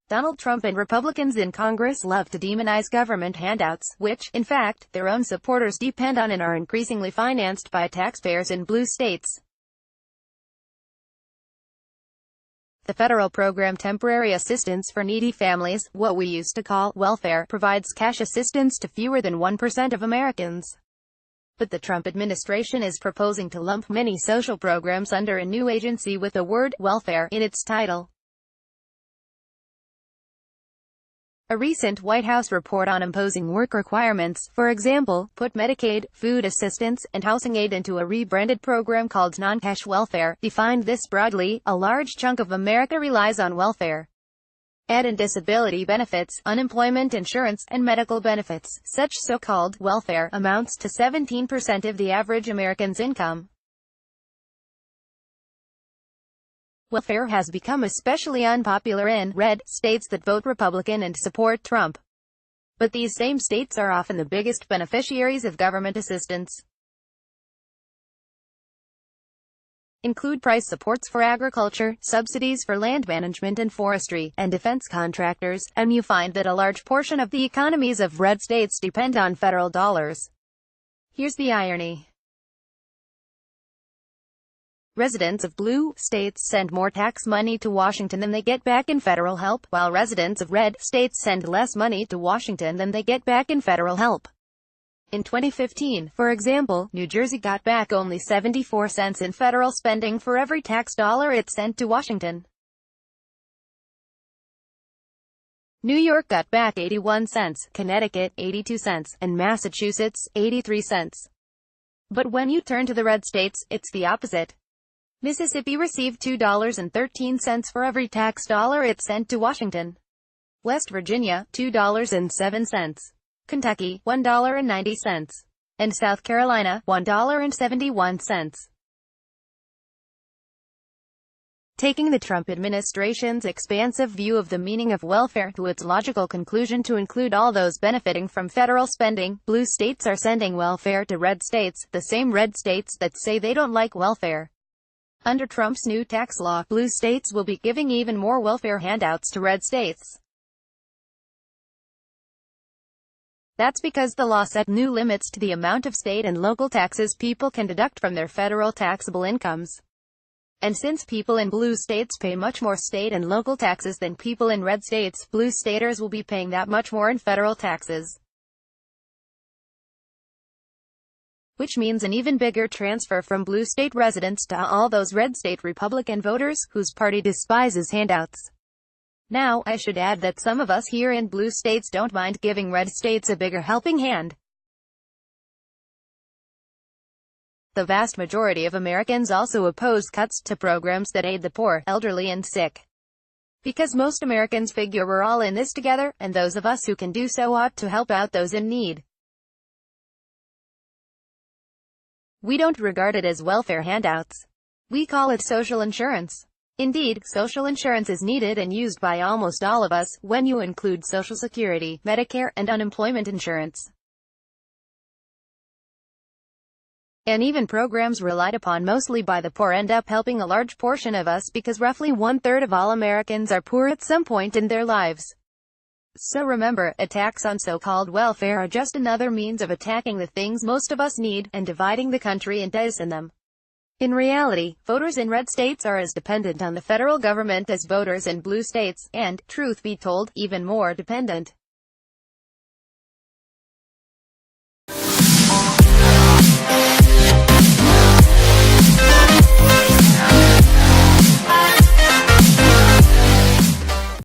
Donald Trump and Republicans in Congress love to demonize government handouts, which, in fact, their own supporters depend on and are increasingly financed by taxpayers in blue states. The federal program Temporary Assistance for Needy Families, what we used to call welfare, provides cash assistance to fewer than 1% of Americans. But the Trump administration is proposing to lump many social programs under a new agency with the word welfare in its title. A recent White House report on imposing work requirements, for example, put Medicaid, food assistance, and housing aid into a rebranded program called non-cash welfare. Defined this broadly, a large chunk of America relies on welfare. Add in disability benefits, unemployment insurance, and medical benefits. Such so-called welfare amounts to 17% of the average American's income. Welfare has become especially unpopular in red states that vote Republican and support Trump. But these same states are often the biggest beneficiaries of government assistance. Include price supports for agriculture, subsidies for land management and forestry, and defense contractors, and you find that a large portion of the economies of red states depend on federal dollars. Here's the irony. Residents of blue states send more tax money to Washington than they get back in federal help, while residents of red states send less money to Washington than they get back in federal help. In 2015, for example, New Jersey got back only 74 cents in federal spending for every tax dollar it sent to Washington. New York got back 81 cents, Connecticut, 82 cents, and Massachusetts, 83 cents. But when you turn to the red states, it's the opposite. Mississippi received $2.13 for every tax dollar it sent to Washington. West Virginia, $2.07. Kentucky, $1.90. And South Carolina, $1.71. Taking the Trump administration's expansive view of the meaning of welfare to its logical conclusion to include all those benefiting from federal spending, blue states are sending welfare to red states, the same red states that say they don't like welfare. Under Trump's new tax law, blue states will be giving even more welfare handouts to red states. That's because the law set new limits to the amount of state and local taxes people can deduct from their federal taxable incomes. And since people in blue states pay much more state and local taxes than people in red states, blue staters will be paying that much more in federal taxes. Which means an even bigger transfer from blue state residents to all those red state Republican voters, whose party despises handouts. Now, I should add that some of us here in blue states don't mind giving red states a bigger helping hand. The vast majority of Americans also oppose cuts to programs that aid the poor, elderly and sick. Because most Americans figure we're all in this together, and those of us who can do so ought to help out those in need. We don't regard it as welfare handouts. We call it social insurance. Indeed, social insurance is needed and used by almost all of us, when you include Social Security, Medicare, and unemployment insurance. And even programs relied upon mostly by the poor end up helping a large portion of us because roughly 1/3 of all Americans are poor at some point in their lives. So remember, attacks on so-called welfare are just another means of attacking the things most of us need, and dividing the country and dicing them. In reality, voters in red states are as dependent on the federal government as voters in blue states, and, truth be told, even more dependent.